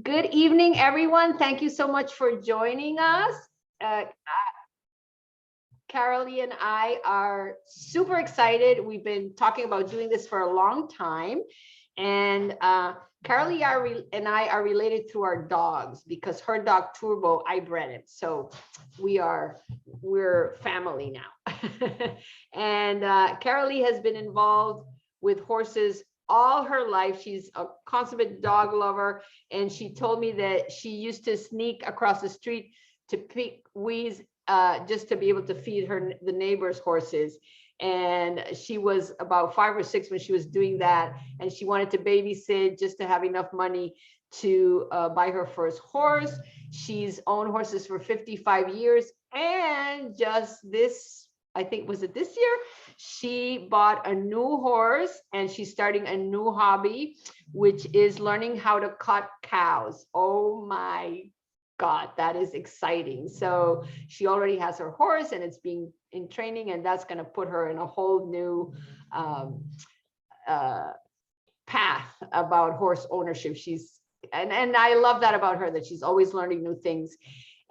Good evening, everyone. Thank you so much for joining us. Uh, Carolee and I are super excited. We've been talking about doing this for a long time. And Carolee and I are related through our dogs because her dog Turbo, I bred him. So we're family now. And Carolee has been involved with horses all her life. She's a consummate dog lover. And she told me that she used to sneak across the street to pick weeds just to be able to feed the neighbors' horses. And she was about 5 or 6 when she was doing that. And she wanted to babysit just to have enough money to buy her first horse. She's owned horses for 55 years. And just this, I think, was it this year? She bought a new horse and she's starting a new hobby, which is learning how to cut cows. Oh my God, that is exciting. So she already has her horse and it's being in training, and that's going to put her in a whole new path about horse ownership. And I love that about her, that she's always learning new things.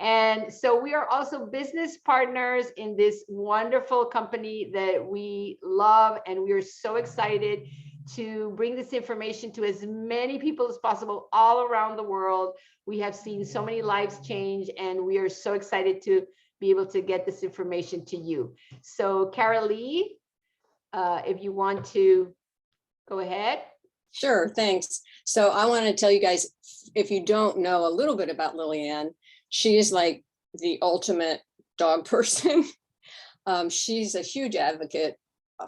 And so we are also business partners in this wonderful company that we love, and we are so excited to bring this information to as many people as possible all around the world. We have seen so many lives change, and we are so excited to be able to get this information to you. So Carolee, if you want to go ahead. Sure, thanks. So I want to tell you guys, if you don't know a little bit about Lillian, she is like the ultimate dog person. She's a huge advocate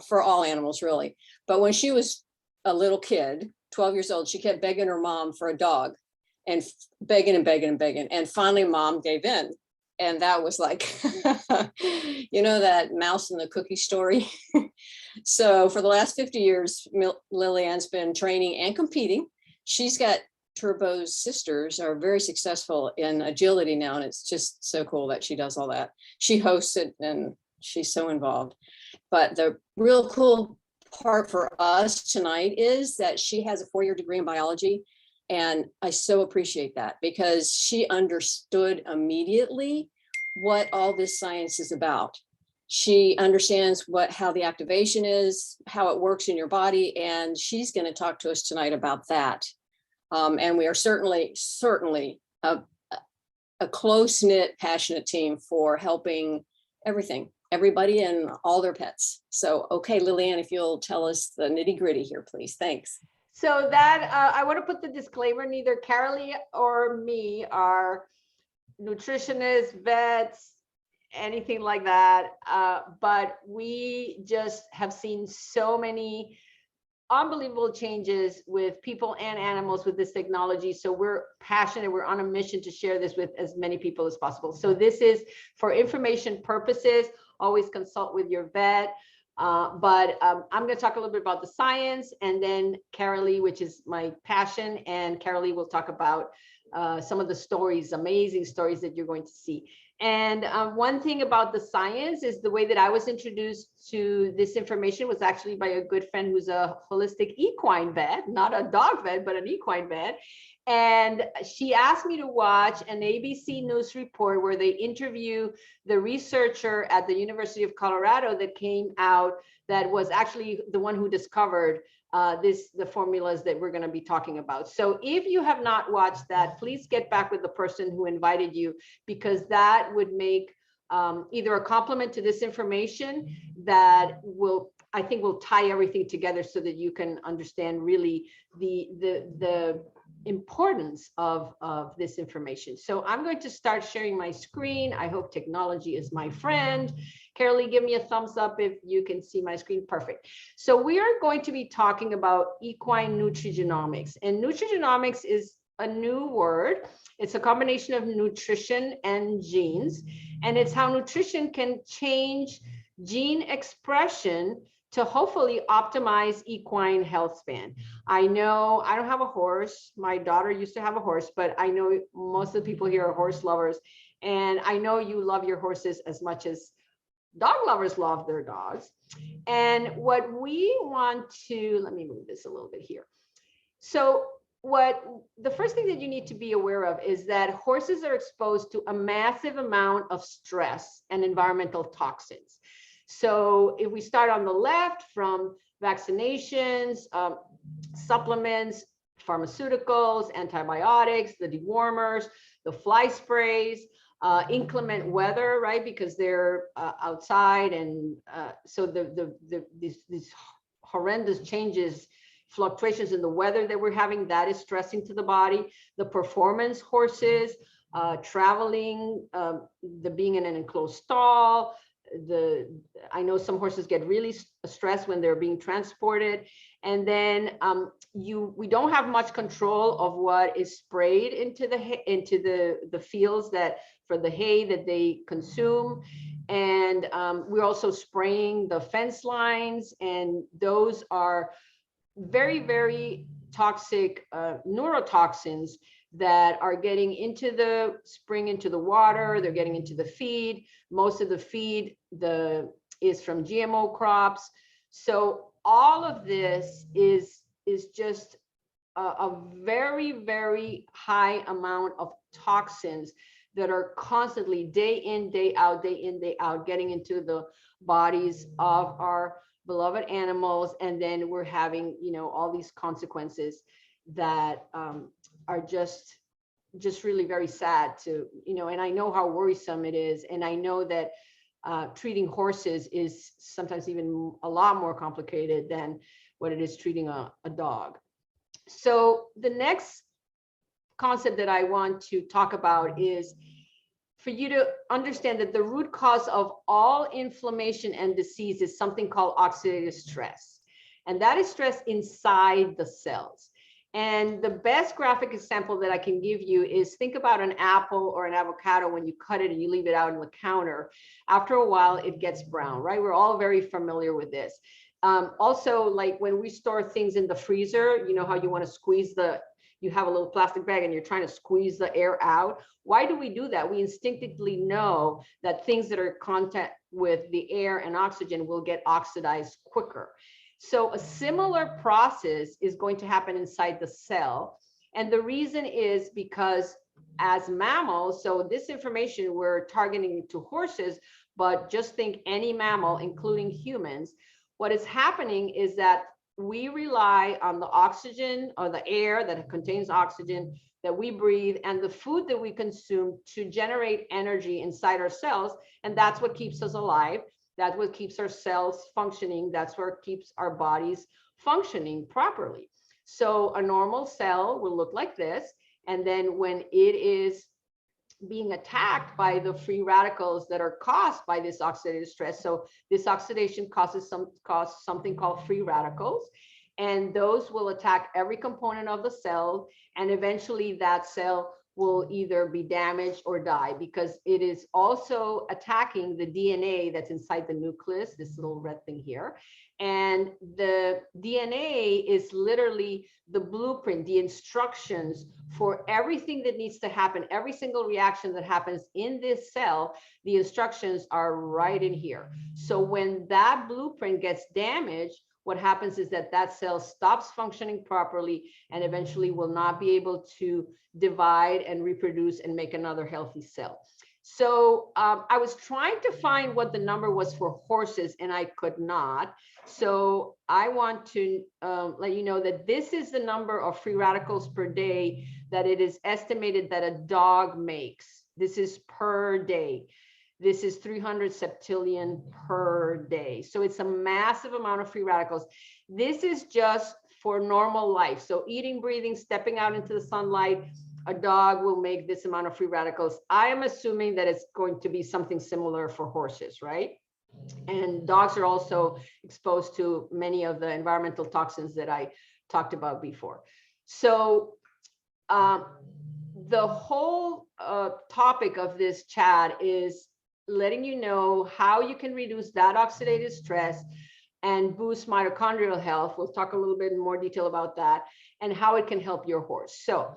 for all animals, really. But when she was a little kid, 12 years old, she kept begging her mom for a dog, and begging and begging and begging. And finally, mom gave in. And that was like, you know, that mouse in the cookie story. So for the last 50 years, Lillian's been training and competing. She's got Turbo's sisters are very successful in agility now, and it's just so cool that she does all that. She hosts it and she's so involved. But the real cool part for us tonight is that she has a 4-year degree in biology. And I so appreciate that, because she understood immediately what all this science is about. She understands how the activation is, how it works in your body, and she's going to talk to us tonight about that. And we are certainly a close-knit, passionate team for helping everybody and all their pets. So, okay, Lillian, if you'll tell us the nitty-gritty here, please. Thanks. So that I want to put the disclaimer, neither Carolee or me are nutritionists, vets, anything like that. But we just have seen so many unbelievable changes with people and animals with this technology. So we're passionate. We're on a mission to share this with as many people as possible. So this is for information purposes. Always consult with your vet. But I'm going to talk a little bit about the science, and then Carolee, which is my passion, and Carolee will talk about some of the stories, amazing stories that you're going to see. And one thing about the science is the way that I was introduced to this information was actually by a good friend who's a holistic equine vet, not a dog vet, but an equine vet. And she asked me to watch an ABC News report where they interview the researcher at the University of Colorado that came out, that was actually the one who discovered the formulas that we're going to be talking about. So if you have not watched that, please get back with the person who invited you, because that would make either a compliment to this information that I think will tie everything together so that you can understand really the importance of this information. So I'm going to start sharing my screen. I hope technology is my friend. Carolee, give me a thumbs up if you can see my screen. Perfect. So we are going to be talking about equine nutrigenomics. And nutrigenomics is a new word. It's a combination of nutrition and genes. And it's how nutrition can change gene expression to hopefully optimize equine health span. I know I don't have a horse. My daughter used to have a horse, but I know most of the people here are horse lovers. And I know you love your horses as much as dog lovers love their dogs. And what we want to, let me move this a little bit here. So what the first thing that you need to be aware of is that horses are exposed to a massive amount of stress and environmental toxins. So if we start on the left, from vaccinations, supplements, pharmaceuticals, antibiotics, the dewormers, the fly sprays, inclement weather, right? Because they're outside, and so these horrendous changes, fluctuations in the weather that we're having, that is stressing to the body. The performance horses, traveling, the being in an enclosed stall. I know some horses get really stressed when they're being transported. And then we don't have much control of what is sprayed into the fields that for the hay that they consume. And we're also spraying the fence lines, and those are very, very toxic neurotoxins that are getting into the spring, into the water. They're getting into the feed. Most of the feed is from GMO crops. So all of this is just a very, very high amount of toxins that are constantly day in, day out, getting into the bodies of our beloved animals. And then we're having, all these consequences that are just really very sad to, and I know how worrisome it is. And I know that treating horses is sometimes even a lot more complicated than what it is treating a dog. So the next concept that I want to talk about is for you to understand that the root cause of all inflammation and disease is something called oxidative stress. And that is stress inside the cells. And the best graphic example that I can give you is, think about an apple or an avocado. When you cut it and you leave it out on the counter, after a while it gets brown, right? We're all very familiar with this. Also, like when we store things in the freezer, you know how you want to squeeze you have a little plastic bag and you're trying to squeeze the air out. Why do we do that? We instinctively know that things that are in contact with the air and oxygen will get oxidized quicker. So a similar process is going to happen inside the cell. And the reason is because as mammals, so this information we're targeting to horses, but just think any mammal, including humans, what is happening is that we rely on the oxygen, or the air that contains oxygen that we breathe, and the food that we consume to generate energy inside our cells. And that's what keeps us alive. That's what keeps our cells functioning. That's what keeps our bodies functioning properly. So a normal cell will look like this. And then when it is being attacked by the free radicals that are caused by this oxidative stress. So this oxidation causes something called free radicals, and those will attack every component of the cell. And eventually that cell will either be damaged or die, because it is also attacking the DNA that's inside the nucleus, this little red thing here. And the DNA is literally the blueprint, the instructions for everything that needs to happen, every single reaction that happens in this cell. The instructions are right in here. So when that blueprint gets damaged, what happens is that cell stops functioning properly and eventually will not be able to divide and reproduce and make another healthy cell. So I was trying to find what the number was for horses, and I could not. So I want to let you know that this is the number of free radicals per day that it is estimated that a dog makes. This is per day. This is 300 septillion per day. So it's a massive amount of free radicals. This is just for normal life. So eating, breathing, stepping out into the sunlight, a dog will make this amount of free radicals. I am assuming that it's going to be something similar for horses, right? And dogs are also exposed to many of the environmental toxins that I talked about before. So the whole topic of this chat is letting you know how you can reduce that oxidative stress and boost mitochondrial health. We'll talk a little bit in more detail about that, and how it can help your horse. So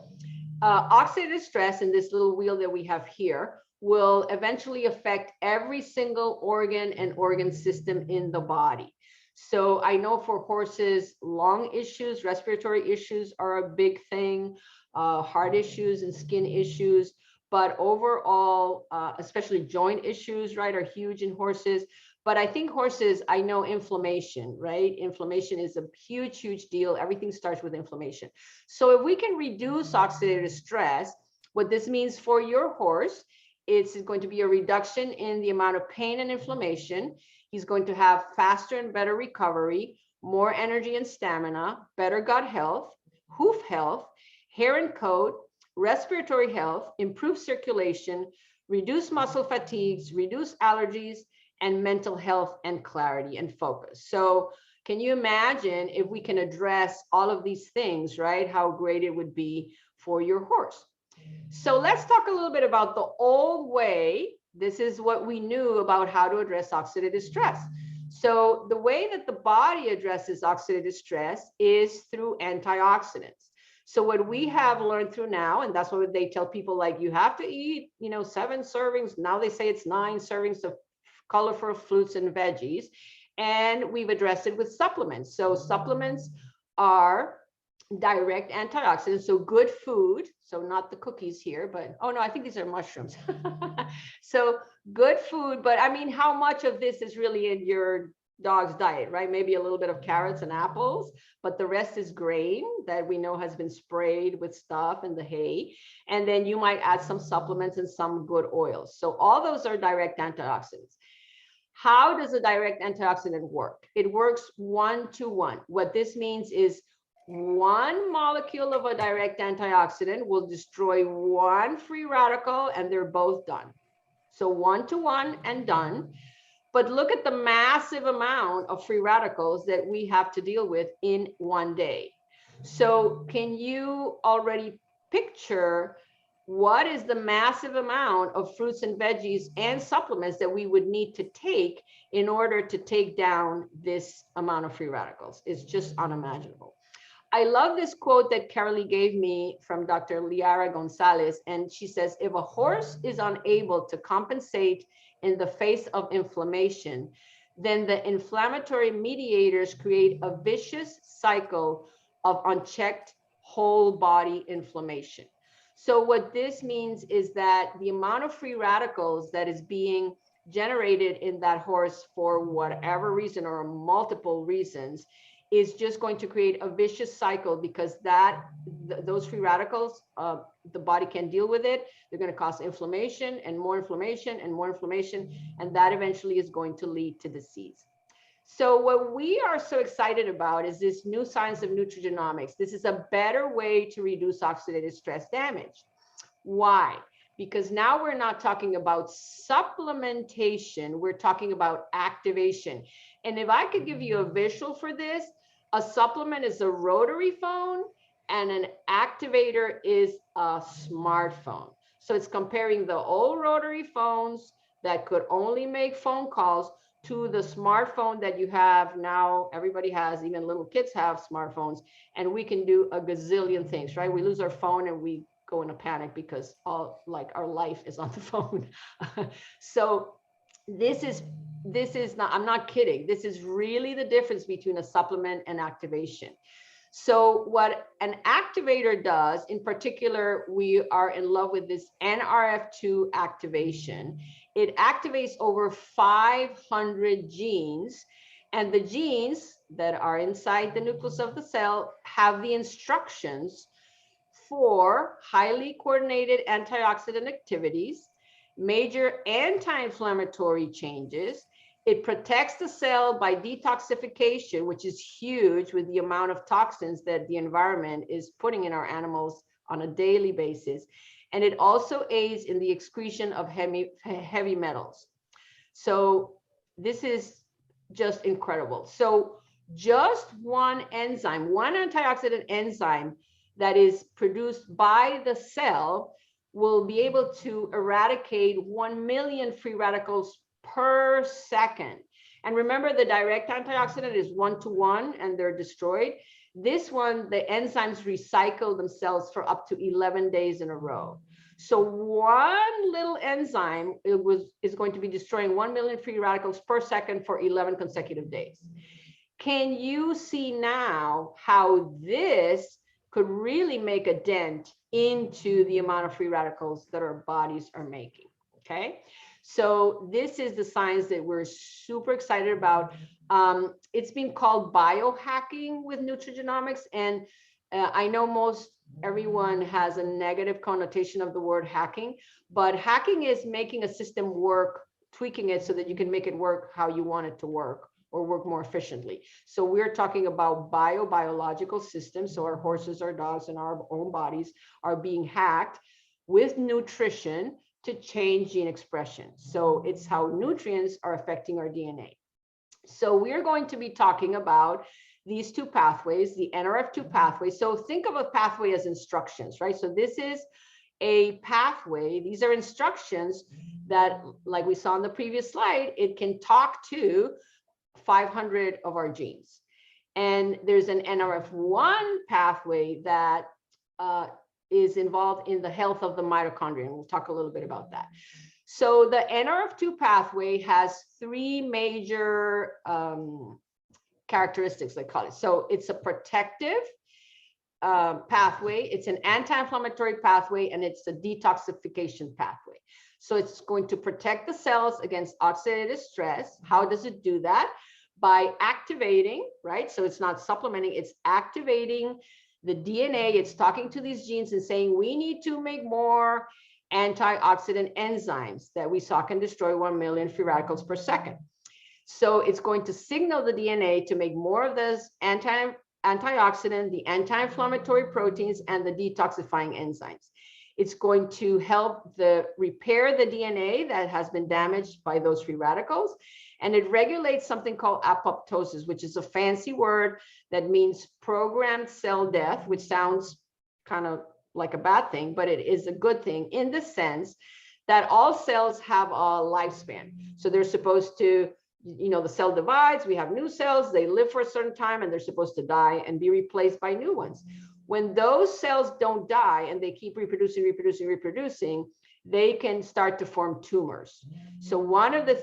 oxidative stress in this little wheel that we have here will eventually affect every single organ and organ system in the body. So I know for horses, lung issues, respiratory issues are a big thing, heart issues and skin issues. But overall, especially joint issues, right, are huge in horses. But I think horses, I know inflammation, right? Inflammation is a huge, huge deal. Everything starts with inflammation. So if we can reduce oxidative stress, what this means for your horse, it's going to be a reduction in the amount of pain and inflammation. He's going to have faster and better recovery, more energy and stamina, better gut health, hoof health, hair and coat, respiratory health, improved circulation, reduce muscle fatigues, reduce allergies, and mental health and clarity and focus. So can you imagine if we can address all of these things, right? How great it would be for your horse. So let's talk a little bit about the old way. This is what we knew about how to address oxidative stress. So the way that the body addresses oxidative stress is through antioxidants. So what we have learned through now, and that's what they tell people, like, you have to eat, 7 servings. Now they say it's 9 servings of colorful fruits and veggies. And we've addressed it with supplements. So supplements are direct antioxidants, so good food, so not the cookies here, but oh no, I think these are mushrooms. So good food, but I mean, how much of this is really in your dog's diet, right? Maybe a little bit of carrots and apples, but the rest is grain that we know has been sprayed with stuff in the hay. And then you might add some supplements and some good oils. So all those are direct antioxidants. How does a direct antioxidant work? It works 1-to-1. What this means is one molecule of a direct antioxidant will destroy one free radical, and they're both done. So 1-to-1 and done. But look at the massive amount of free radicals that we have to deal with in one day. So can you already picture what is the massive amount of fruits and veggies and supplements that we would need to take in order to take down this amount of free radicals? It's just unimaginable. I love this quote that Carolee gave me from Dr. Liara Gonzalez. And she says, if a horse is unable to compensate in the face of inflammation, then the inflammatory mediators create a vicious cycle of unchecked whole body inflammation. So what this means is that the amount of free radicals that is being generated in that horse for whatever reason or multiple reasons is just going to create a vicious cycle, because those free radicals, the body can't deal with it. They're going to cause inflammation and more inflammation and more inflammation, and that eventually is going to lead to disease. So what we are so excited about is this new science of nutrigenomics. This is a better way to reduce oxidative stress damage. Why? Because now we're not talking about supplementation, we're talking about activation. And if I could give you a visual for this, a supplement is a rotary phone and an activator is a smartphone. So it's comparing the old rotary phones that could only make phone calls to the smartphone that you have now. Everybody has, even little kids have smartphones, and we can do a gazillion things, right? We lose our phone and we go in a panic because our life is on the phone. So this is not, I'm not kidding. This is really the difference between a supplement and activation. So what an activator does, in particular, we are in love with this NRF2 activation. It activates over 500 genes, and the genes that are inside the nucleus of the cell have the instructions for highly coordinated antioxidant activities, major anti-inflammatory changes. It protects the cell by detoxification, which is huge with the amount of toxins that the environment is putting in our animals on a daily basis. And it also aids in the excretion of heavy metals. So this is just incredible. So just one enzyme, one antioxidant enzyme that is produced by the cell will be able to eradicate 1 million free radicals per second. And remember, the direct antioxidant is 1-to-1 and they're destroyed. This one, the enzymes recycle themselves for up to 11 days in a row. So one little enzyme is going to be destroying 1 million free radicals per second for 11 consecutive days. Can you see now how this could really make a dent into the amount of free radicals that our bodies are making? Okay, so this is the science that we're super excited about. It's been called biohacking with nutrigenomics, and I know most everyone has a negative connotation of the word hacking, but hacking is making a system work, tweaking it so that you can make it work how you want it to work, or work more efficiently. So we're talking about biological systems. So our horses, our dogs, and our own bodies are being hacked with nutrition to change gene expression. So it's how nutrients are affecting our DNA. So we're going to be talking about these two pathways, the NRF2 pathway. So think of a pathway as instructions, right? So this is a pathway. These are instructions that, like we saw on the previous slide, it can talk to 500 of our genes. And there's an NRF1 pathway that is involved in the health of the mitochondria. And we'll talk a little bit about that. So the NRF2 pathway has three major characteristics, they call it. So it's a protective pathway, it's an anti-inflammatory pathway, and it's a detoxification pathway. So it's going to protect the cells against oxidative stress. How does it do that? By activating, right? So it's not supplementing, it's activating the DNA. It's talking to these genes and saying, we need to make more antioxidant enzymes that we saw can destroy 1 million free radicals per second. So it's going to signal the DNA to make more of those antioxidant, the anti-inflammatory proteins, and the detoxifying enzymes. It's going to help repair the DNA that has been damaged by those free radicals. And it regulates something called apoptosis, which is a fancy word that means programmed cell death, which sounds kind of like a bad thing, but it is a good thing in the sense that all cells have a lifespan. So they're supposed to, the cell divides, we have new cells, they live for a certain time, and they're supposed to die and be replaced by new ones. When those cells don't die and they keep reproducing, they can start to form tumors. So one of the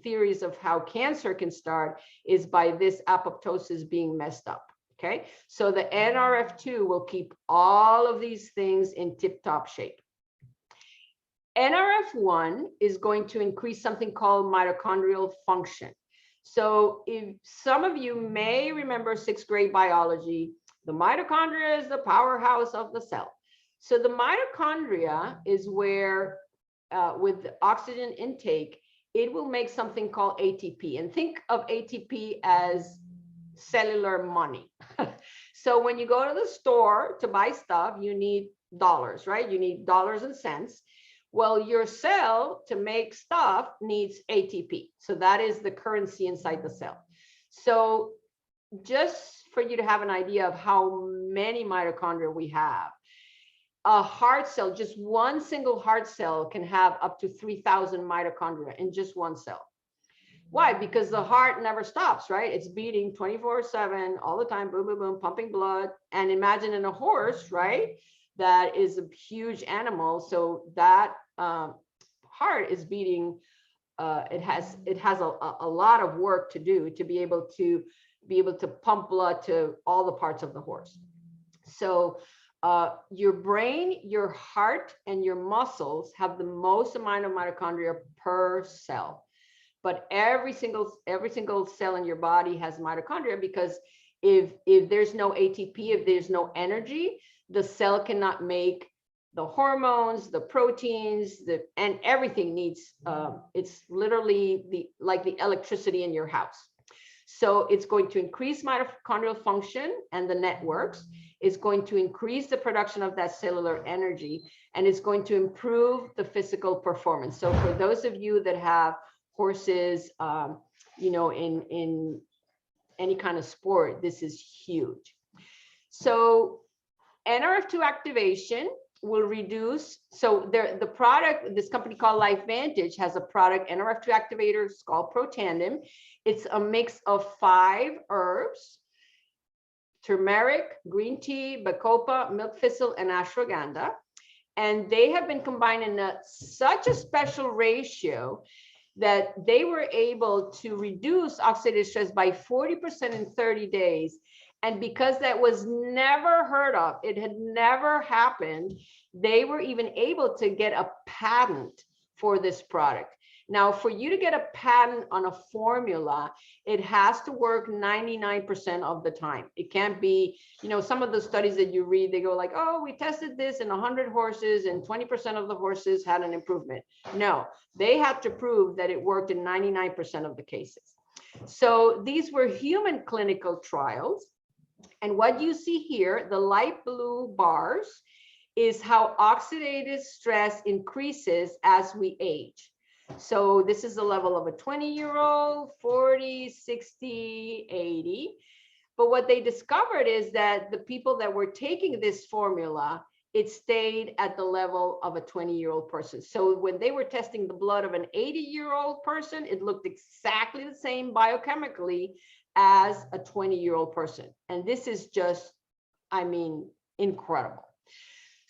theories of how cancer can start is by this apoptosis being messed up. Okay, so the NRF2 will keep all of these things in tip-top shape. NRF1 is going to increase something called mitochondrial function. So if some of you may remember 6th grade biology, the mitochondria is the powerhouse of the cell. So the mitochondria is where, with the oxygen intake, it will make something called ATP. And think of ATP as cellular money. So when you go to the store to buy stuff, you need dollars, right? You need dollars and cents. Well, your cell to make stuff needs ATP. So that is the currency inside the cell. So just for you to have an idea of how many mitochondria we have, a heart cell, just one single heart cell can have up to 3,000 mitochondria in just one cell. Why? Because the heart never stops, right? It's beating 24/7 all the time, boom, boom, boom, pumping blood. And imagine in a horse, right? That is a huge animal. So that heart is beating, it has a lot of work to do to be able to pump blood to all the parts of the horse. So your brain, your heart, and your muscles have the most amount of mitochondria per cell. But every single cell in your body has mitochondria, because if there's no ATP, if there's no energy, the cell cannot make the hormones, the proteins, and everything needs, it's literally like the electricity in your house. So it's going to increase mitochondrial function and the networks. It's going to increase the production of that cellular energy, and it's going to improve the physical performance. So for those of you that have horses, in any kind of sport, this is huge. So NRF2 activation will reduce. So the product, this company called LifeVantage has a product, NRF2 activator, it's called Protandim. It's a mix of 5 herbs: turmeric, green tea, bacopa, milk thistle, and ashwagandha. And they have been combined in such a special ratio that they were able to reduce oxidative stress by 40% in 30 days. And because that was never heard of, it had never happened, they were even able to get a patent for this product. Now, for you to get a patent on a formula, it has to work 99% of the time. It can't be, you know, some of the studies that you read, they go like, oh, we tested this in 100 horses and 20% of the horses had an improvement. No, they had to prove that it worked in 99% of the cases. So these were human clinical trials. And what you see here, the light blue bars, is how oxidative stress increases as we age. So this is the level of a 20-year-old, 40, 60, 80. But what they discovered is that the people that were taking this formula, it stayed at the level of a 20-year-old person. So when they were testing the blood of an 80-year-old person, it looked exactly the same biochemically as a 20-year-old person. And this is just, I mean, incredible.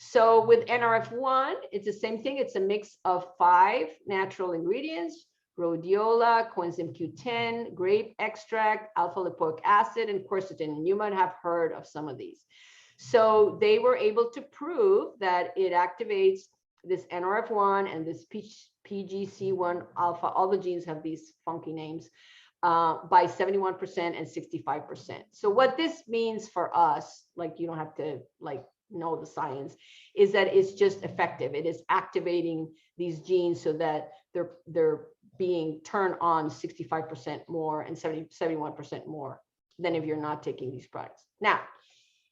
So with NRF1, it's the same thing. It's a mix of 5 natural ingredients: rhodiola, coenzyme Q10, grape extract, alpha lipoic acid, and quercetin. And you might have heard of some of these. So they were able to prove that it activates this NRF1 and this PGC1 alpha. All the genes have these funky names, by 71% and 65%. So what this means for us, like, you don't have to like know the science, is that it's just effective. It is activating these genes so that they're being turned on 65% more and 71% more than if you're not taking these products. Now,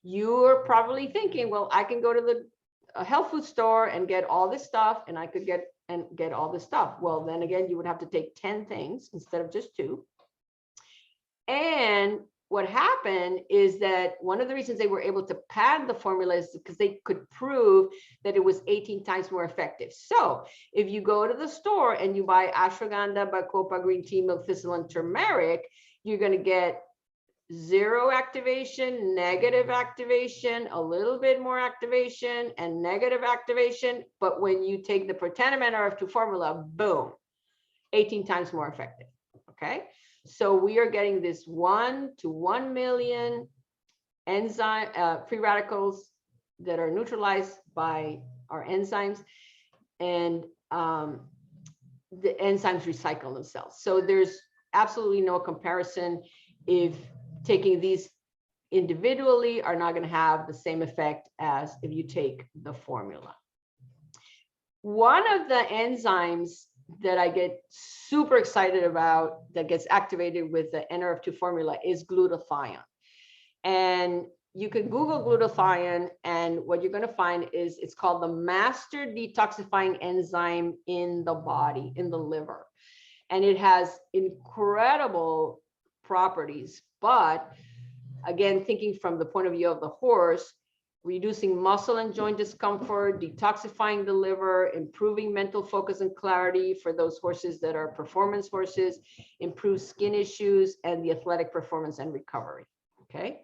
you're probably thinking, well, I can go to the health food store and get all this stuff, and I could get all this stuff. Well, then again, you would have to take 10 things instead of just 2. And what happened is that one of the reasons they were able to patent the formula is because they could prove that it was 18 times more effective. So if you go to the store and you buy ashwagandha, bacopa, green tea, milk thistle, and turmeric, you're going to get 0 activation, negative activation, a little bit more activation, and negative activation. But when you take the protandim NRF2 formula, boom, 18 times more effective. Okay. So we are getting this 1 to 1 million enzyme free radicals that are neutralized by our enzymes, and the enzymes recycle themselves. So there's absolutely no comparison. If taking these individually are not going to have the same effect as if you take the formula. One of the enzymes that I get super excited about that gets activated with the NRF2 formula is glutathione. And you can Google glutathione, and what you're going to find is it's called the master detoxifying enzyme in the body, in the liver. And it has incredible properties. But again, thinking from the point of view of the horse, reducing muscle and joint discomfort, detoxifying the liver, improving mental focus and clarity for those horses that are performance horses, improve skin issues, and the athletic performance and recovery. Okay.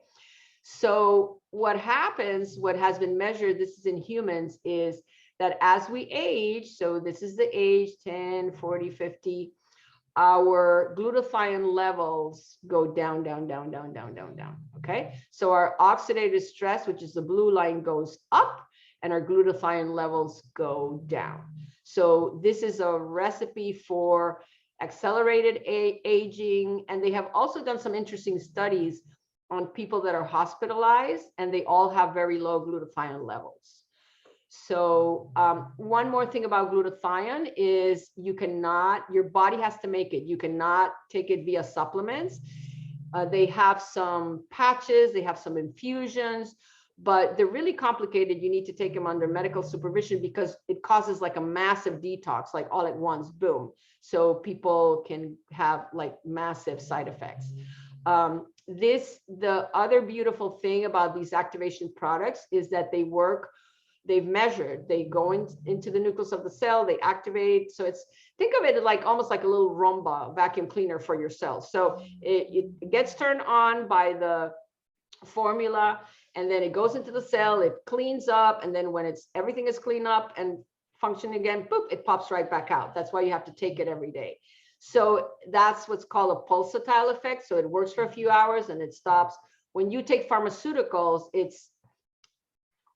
So what happens, what has been measured, this is in humans, is that as we age, so this is the age 10, 40, 50, our glutathione levels go down, down, down, down, down, down, down. Okay. So our oxidative stress, which is the blue line, goes up, and our glutathione levels go down. So this is a recipe for accelerated aging. And they have also done some interesting studies on people that are hospitalized, and they all have very low glutathione levels. So one more thing about glutathione is you cannot, your body has to make it. You cannot take it via supplements. They have some patches, they have some infusions, but they're really complicated. You need to take them under medical supervision because it causes like a massive detox, like all at once, boom. So people can have like massive side effects. The other beautiful thing about these activation products is that they work. They've measured, they go into the nucleus of the cell, they activate. So it's, think of it like almost like a little Roomba vacuum cleaner for your cells. So it gets turned on by the formula, and then it goes into the cell, it cleans up. And then when everything is cleaned up and functioning again, boop, it pops right back out. That's why you have to take it every day. So that's what's called a pulsatile effect. So it works for a few hours and it stops. When you take pharmaceuticals, it's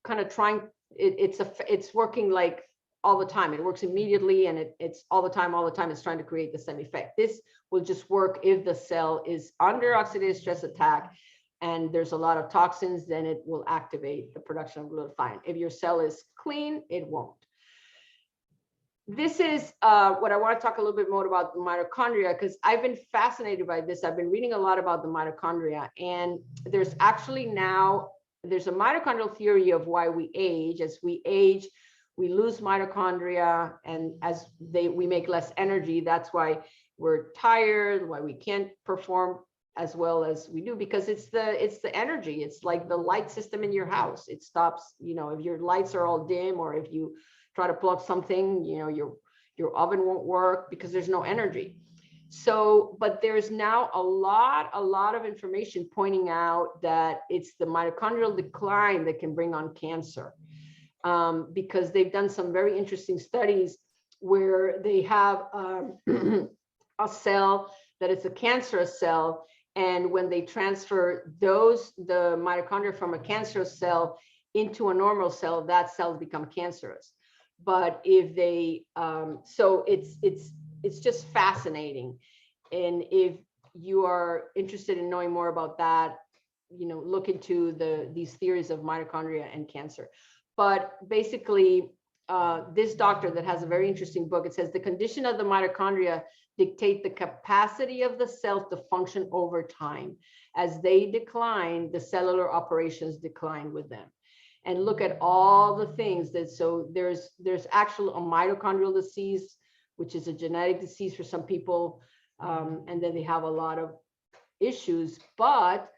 kind of trying, it's working like all the time. It works immediately and it's all the time, it's trying to create the same effect. This will just work if the cell is under oxidative stress attack and there's a lot of toxins, then it will activate the production of glutathione. If your cell is clean, it won't. This is what I want to talk a little bit more about the mitochondria, because I've been fascinated by this. I've been reading a lot about the mitochondria, and there's actually now, there's a mitochondrial theory of why we age. As we age, we lose mitochondria, and as we make less energy. That's why we're tired, why we can't perform as well as we do, because it's the energy. It's like the light system in your house. It stops, you know, if your lights are all dim, or if you try to plug something, you know, your oven won't work because there's no energy. So, but there's now a lot of information pointing out that it's the mitochondrial decline that can bring on cancer, because they've done some very interesting studies where they have a cell that is a cancerous cell, and when they transfer the mitochondria from a cancerous cell into a normal cell, that cell become cancerous. But if they, so it's just fascinating. And if you are interested in knowing more about that, you know, look into these theories of mitochondria and cancer. But basically, this doctor that has a very interesting book, it says the condition of the mitochondria dictate the capacity of the cells to function over time. As they decline, the cellular operations decline with them. And look at all the things that, so there's actually a mitochondrial disease, which is a genetic disease for some people. And then they have a lot of issues, but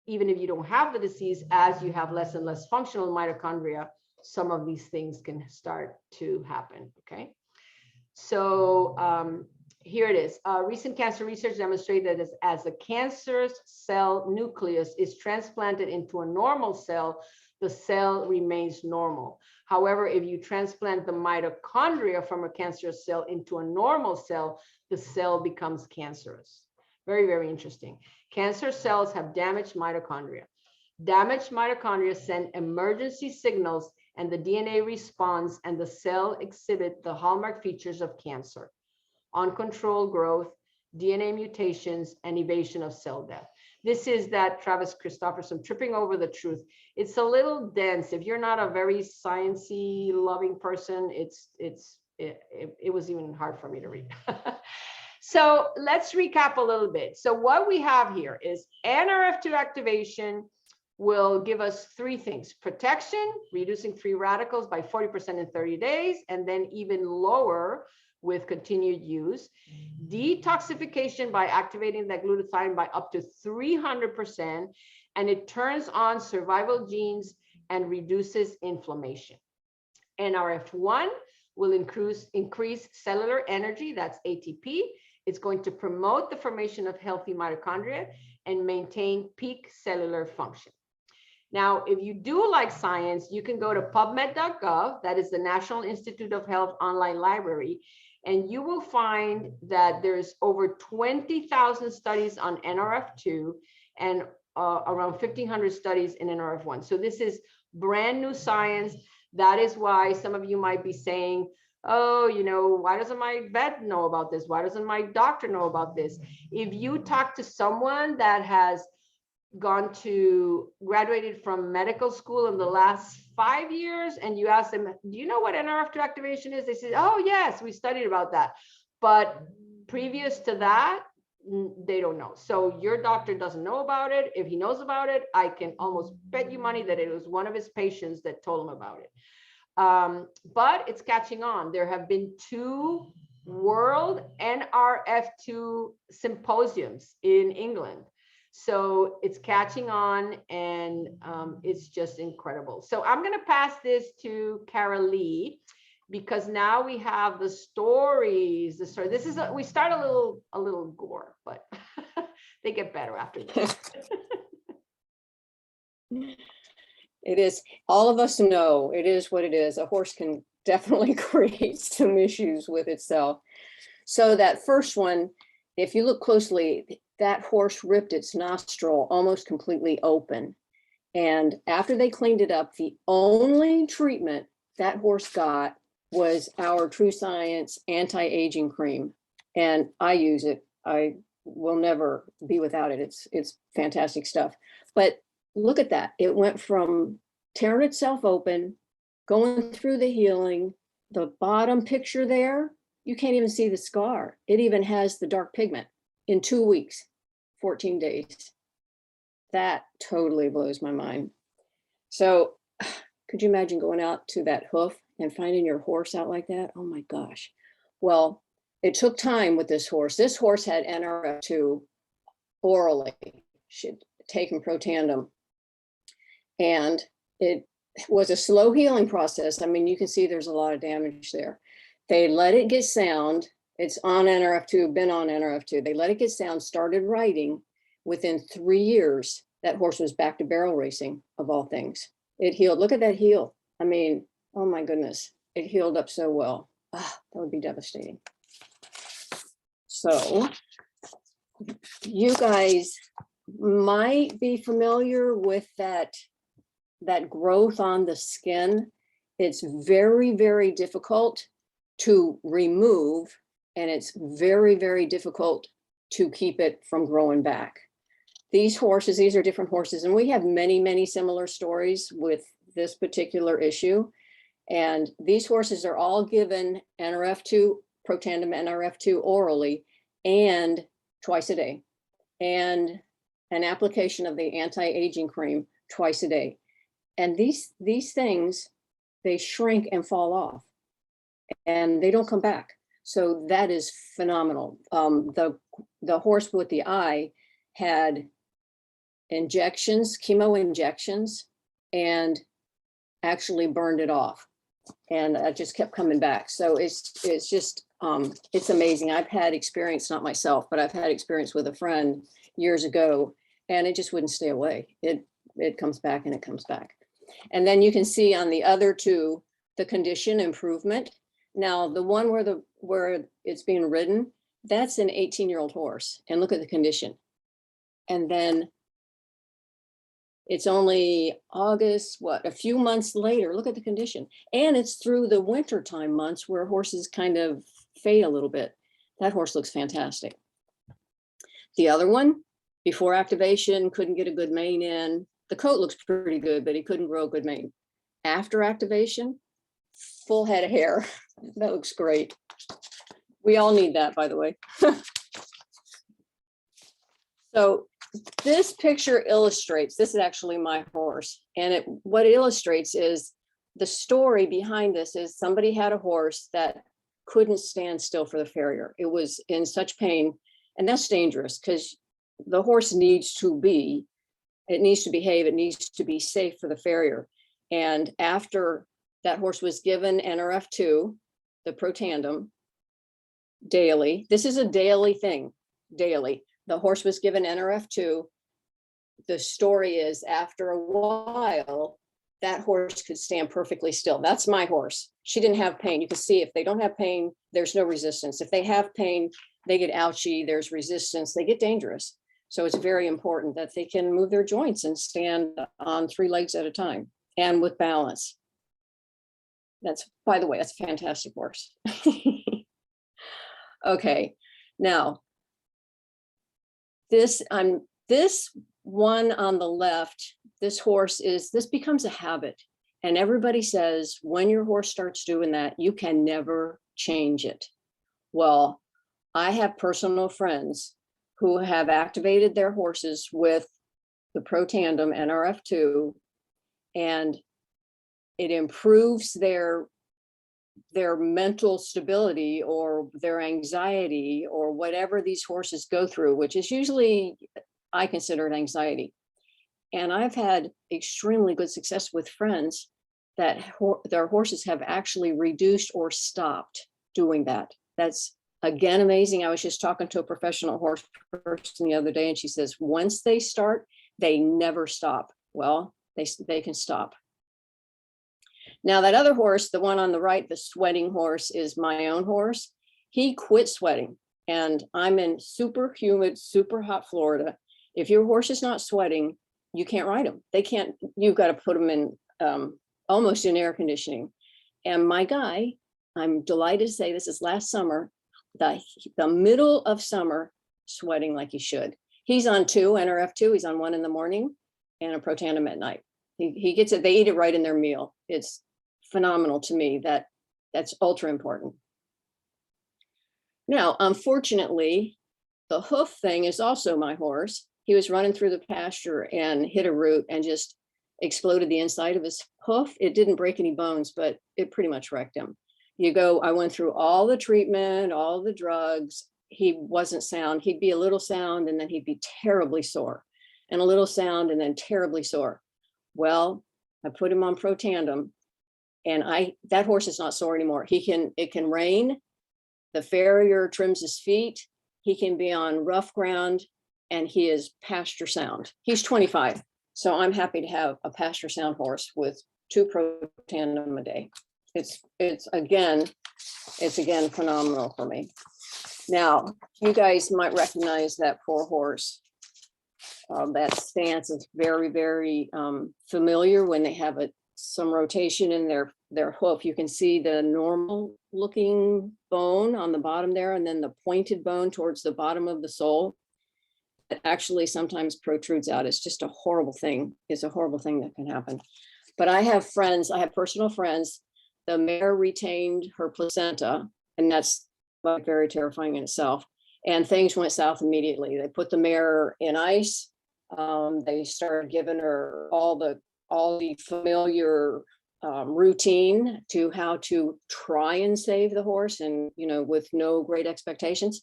even if you don't have the disease, as you have less and less functional mitochondria, some of these things can start to happen, okay? So here it is. Recent cancer research demonstrated that as a cancerous cell nucleus is transplanted into a normal cell, the cell remains normal. However, if you transplant the mitochondria from a cancerous cell into a normal cell, the cell becomes cancerous. Very, very interesting. Cancer cells have damaged mitochondria. Damaged mitochondria send emergency signals, and the DNA responds, and the cell exhibits the hallmark features of cancer: uncontrolled growth, DNA mutations, and evasion of cell death. This is that Travis Christofferson, Tripping Over the Truth. It's a little dense. If you're not a very sciencey loving person, it was even hard for me to read. So let's recap a little bit. So what we have here is NRF2 activation will give us three things: protection, reducing free radicals by 40% in 30 days, and then even lower with continued use. Detoxification by activating that glutathione by up to 300%, and it turns on survival genes and reduces inflammation. NRF1 will increase cellular energy, that's ATP. It's going to promote the formation of healthy mitochondria and maintain peak cellular function. Now, if you do like science, you can go to pubmed.gov, that is the National Institute of Health online library, and you will find that there's over 20,000 studies on NRF2 and around 1,500 studies in NRF1. So this is brand new science. That is why some of you might be saying, oh, you know, why doesn't my vet know about this? Why doesn't my doctor know about this? If you talk to someone that has graduated from medical school in the last 5 years, and you ask them, do you know what NRF2 activation is? They say, oh yes, we studied about that. But previous to that, they don't know. So your doctor doesn't know about it. If he knows about it, I can almost bet you money that it was one of his patients that told him about it. But it's catching on. There have been 2 World NRF2 symposiums in England. So it's catching on, and it's just incredible. So I'm going to pass this to Cara Lee, because now we have the stories. This is we start a little gore, but they get better after this. It is. All of us know it is what it is. A horse can definitely creates some issues with itself. So that first one, if you look closely, that horse ripped its nostril almost completely open. And after they cleaned it up, the only treatment that horse got was our True Science anti-aging cream. And I use it. I will never be without it. It's fantastic stuff. But look at that. It went from tearing itself open, going through the healing, the bottom picture there, you can't even see the scar. It even has the dark pigment in 2 weeks, 14 days. That totally blows my mind. So could you imagine going out to that hoof and finding your horse out like that? Oh my gosh. Well, it took time with this horse. This horse had NRF2 orally. She'd taken Protandim. And it was a slow healing process. I mean, you can see there's a lot of damage there. They let it get sound. It's on NRF2, been on NRF2. They let it get sound, started riding. Within 3 years, that horse was back to barrel racing, of all things. It healed. Look at that heel. I mean, oh my goodness, it healed up so well. Ah, that would be devastating. So you guys might be familiar with that growth on the skin. It's very, very difficult to remove, and it's very, very difficult to keep it from growing back. These horses, these are different horses, and we have many, many similar stories with this particular issue. And these horses are all given NRF2, Protandim NRF2 orally and twice a day, and an application of the anti-aging cream twice a day. And these things, they shrink and fall off, and they don't come back. So that is phenomenal. The horse with the eye had injections, chemo injections, and actually burned it off. And it just kept coming back. So it's just, it's amazing. I've had experience, not myself, but I've had experience with a friend years ago, and it just wouldn't stay away. It comes back and it comes back. And then you can see on the other two, the condition improvement. Now, the one where it's being ridden, that's an 18-year-old horse. And look at the condition. And then it's only August, a few months later, look at the condition. And it's through the wintertime months where horses kind of fade a little bit. That horse looks fantastic. The other one, before activation, couldn't get a good mane in. The coat looks pretty good, but he couldn't grow a good mane. After activation, full head of hair. That looks great. We all need that, by the way. So this picture illustrates, this is actually my horse. And what it illustrates is the story behind this is somebody had a horse that couldn't stand still for the farrier. It was in such pain, and that's dangerous because the horse needs to behave, it needs to be safe for the farrier. And after that horse was given NRF2, the Protandim, daily, this is a daily thing, daily. The horse was given NRF2. The story is after a while, that horse could stand perfectly still. That's my horse. She didn't have pain. You can see if they don't have pain, there's no resistance. If they have pain, they get ouchy, there's resistance, they get dangerous. So it's very important that they can move their joints and stand on 3 legs at a time and with balance. That's, by the way, that's a fantastic horse. Okay, now this one on the left, this horse this becomes a habit. And everybody says when your horse starts doing that, you can never change it. Well, I have personal friends who have activated their horses with the Protandim NRF2, and it improves their mental stability or their anxiety or whatever these horses go through, which is usually, I consider it anxiety. And I've had extremely good success with friends that their horses have actually reduced or stopped doing that. That's, again, amazing. I was just talking to a professional horse person the other day, and she says, once they start, they never stop. Well, they can stop. Now that other horse, the one on the right, the sweating horse, is my own horse. He quit sweating, and I'm in super humid, super hot Florida. If your horse is not sweating, you can't ride him. They can't, you've got to put them in almost in air conditioning. And my guy, I'm delighted to say this is last summer, the middle of summer, sweating like he should. He's on 2 NRF2, he's on 1 in the morning and a Protandim at night. He gets it, they eat it right in their meal. It's phenomenal to me that that's ultra important. Now, unfortunately, the hoof thing is also my horse. He was running through the pasture and hit a root and just exploded the inside of his hoof. It didn't break any bones, but it pretty much wrecked him. I went through all the treatment, all the drugs. He wasn't sound. He'd be a little sound and then he'd be terribly sore, and a little sound and then terribly sore. Well, I put him on Protandim, and that horse is not sore anymore. It can rain. The farrier trims his feet. He can be on rough ground, and he is pasture sound. He's 25. So I'm happy to have a pasture sound horse with 2 Protandim a day. It's again phenomenal for me. Now, you guys might recognize that poor horse. That stance is very, very familiar when they have some rotation in their hoof. You can see the normal looking bone on the bottom there, and then the pointed bone towards the bottom of the sole. It actually sometimes protrudes out. It's just a horrible thing. It's a horrible thing that can happen. But I have friends, I have personal friends. The mare retained her placenta, and that's like very terrifying in itself. And things went south immediately. They put the mare in ice. They started giving her all the familiar routine to how to try and save the horse, and with no great expectations.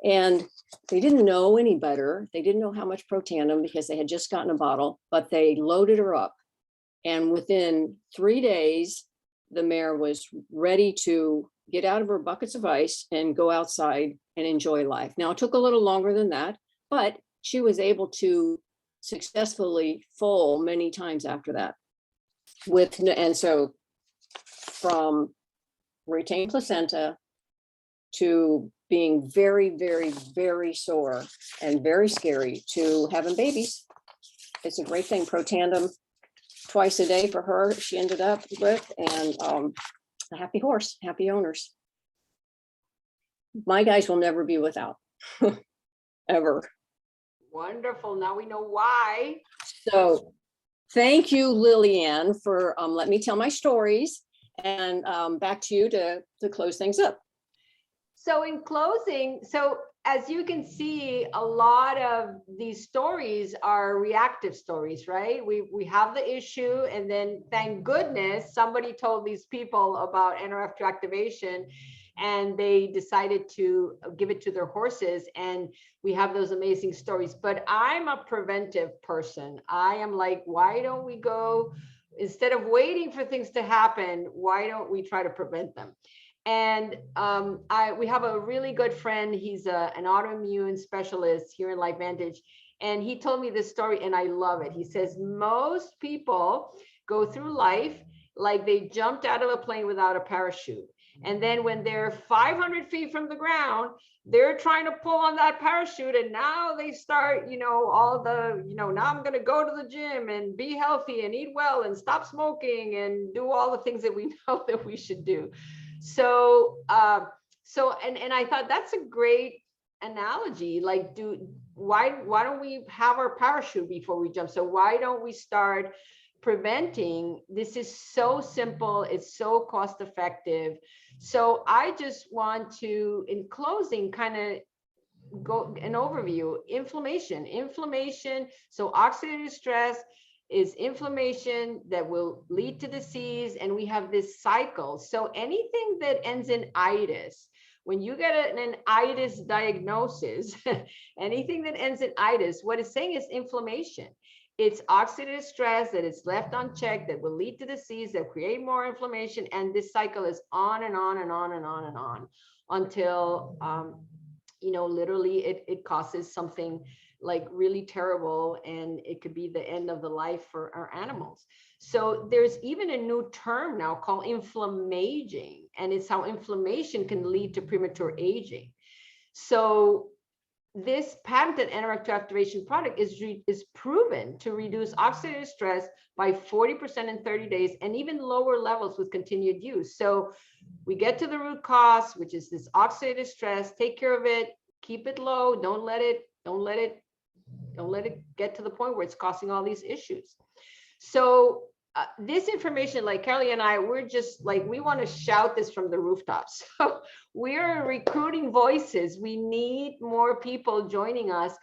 And they didn't know any better. They didn't know how much Protandim because they had just gotten a bottle, but they loaded her up. And within 3 days, the mare was ready to get out of her buckets of ice and go outside and enjoy life. Now, it took a little longer than that, but she was able to successfully foal many times after that. And so from retained placenta to being very, very, very sore and very scary to having babies, it's a great thing. Protandim twice a day for her, she ended up with, and a happy horse, happy owners. My guys will never be without, ever. Wonderful. Now we know why. So thank you, Lillian, for letting me tell my stories, and back to you to close things up. So in closing, as you can see, a lot of these stories are reactive stories, right? We have the issue, and then thank goodness somebody told these people about NRF2 activation, and they decided to give it to their horses, and we have those amazing stories. But I'm a preventive person. I am like, why don't we go, instead of waiting for things to happen, why don't we try to prevent them? And we have a really good friend. He's an autoimmune specialist here in LifeVantage. And he told me this story, and I love it. He says, most people go through life like they jumped out of a plane without a parachute. And then when they're 500 feet from the ground, they're trying to pull on that parachute. And now they start, now I'm going to go to the gym and be healthy and eat well and stop smoking and do all the things that we know that we should do. So I thought that's a great analogy. Like, why don't we have our parachute before we jump? So why don't we start preventing? This is so simple. It's so cost effective. So I just want to, in closing, kind of go an overview. Inflammation. So oxidative stress is inflammation that will lead to disease, and we have this cycle. So anything that ends in itis, when you get an itis diagnosis, anything that ends in itis, what it's saying is inflammation. It's oxidative stress that is left unchecked that will lead to disease, that create more inflammation, and this cycle is on and on and on and on and on until literally it causes something like really terrible, and it could be the end of the life for our animals. So there's even a new term now called inflammaging, and it's how inflammation can lead to premature aging. So this patented NRF2 activation product is proven to reduce oxidative stress by 40% in 30 days, and even lower levels with continued use. So we get to the root cause, which is this oxidative stress, take care of it, keep it low, don't let it get to the point where it's causing all these issues. So this information, like Carly and I, we're just like, we want to shout this from the rooftops. So we're recruiting voices. We need more people joining us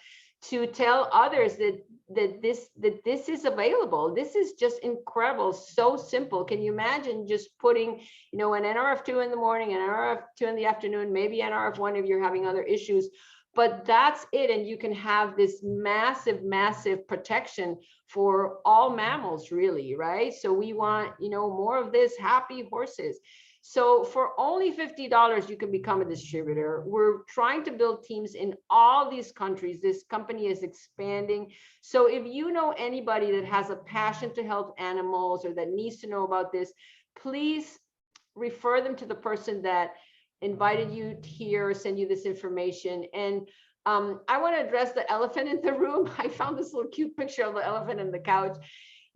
to tell others that this is available. This is just incredible, so simple. Can you imagine just putting, an NRF2 in the morning, an NRF2 in the afternoon, maybe NRF1 if you're having other issues, but that's it. And you can have this massive, massive protection for all mammals, really, right? So we want, more of this, happy horses. So for only $50, you can become a distributor. We're trying to build teams in all these countries. This company is expanding. So if you know anybody that has a passion to help animals or that needs to know about this, please refer them to the person that invited you here, send you this information. And I want to address the elephant in the room. I found this little cute picture of the elephant in the couch.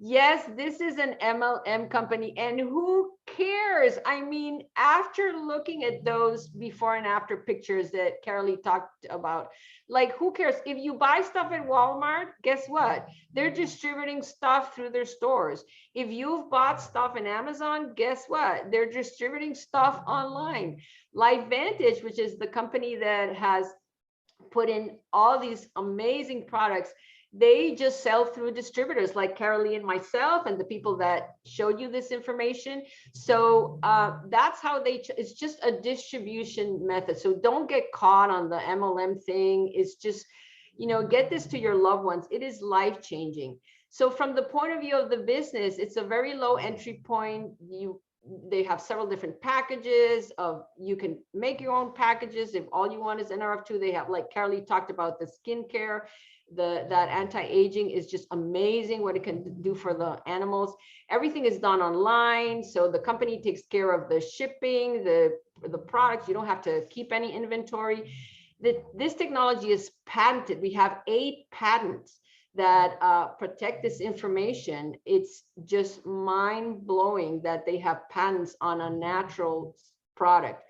Yes, this is an MLM company, and who cares? I mean, after looking at those before and after pictures that Carolee talked about, like, who cares? If you buy stuff at Walmart, guess what? They're distributing stuff through their stores. If you've bought stuff in Amazon, guess what? They're distributing stuff online. LifeVantage, which is the company that has put in all these amazing products, they just sell through distributors like Carolee and myself and the people that showed you this information. So that's how it's just a distribution method. So don't get caught on the MLM thing. It's just, get this to your loved ones. It is life-changing. So from the point of view of the business, it's a very low entry point. They have several different packages you can make your own packages. If all you want is NRF2, they have, like Carolee talked about, the skincare, that anti-aging is just amazing what it can do for the animals. Everything is done online. So the company takes care of the shipping, the products. You don't have to keep any inventory. This technology is patented. We have 8 patents that protect this information. It's just mind-blowing that they have patents on a natural product.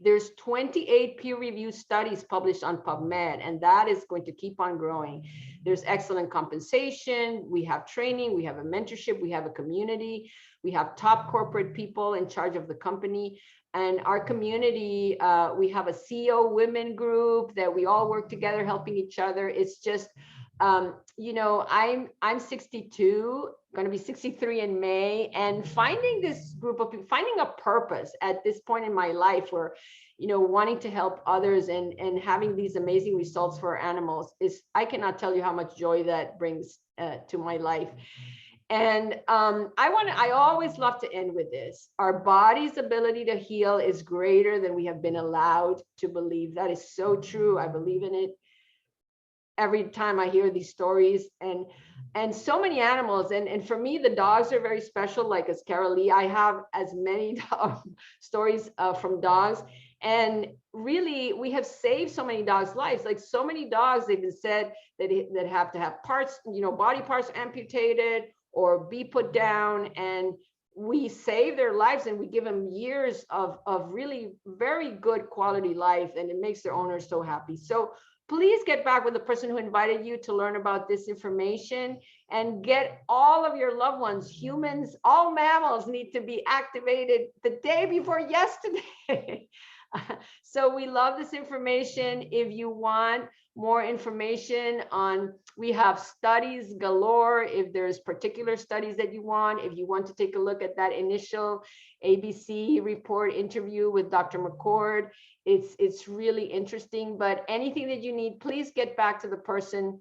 There's 28 peer-reviewed studies published on PubMed, and that is going to keep on growing. There's excellent compensation. We have training. We have a mentorship. We have a community. We have top corporate people in charge of the company. And our community, we have a CEO women group that we all work together, helping each other. It's just, I'm 62, going to be 63 in May, and finding this group of people, finding a purpose at this point in my life where, wanting to help others and having these amazing results for our animals I cannot tell you how much joy that brings to my life. And I always love to end with this. Our body's ability to heal is greater than we have been allowed to believe. That is so true. I believe in it every time I hear these stories, and so many animals. And for me, the dogs are very special. Like as Carolee, I have as many stories from dogs. And really, we have saved so many dogs' lives. Like so many dogs, they've been said that have to have parts, body parts amputated or be put down. And we save their lives, and we give them years of really very good quality life. And it makes their owners so happy. So please get back with the person who invited you to learn about this information, and get all of your loved ones, humans, all mammals need to be activated the day before yesterday. So we love this information. If you want more information we have studies galore. If there's particular studies that you want, if you want to take a look at that initial ABC report interview with Dr. McCord, it's really interesting. But anything that you need, please get back to the person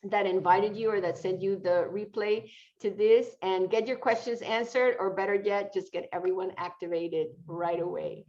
that invited you or that sent you the replay to this, and get your questions answered, or better yet, just get everyone activated right away.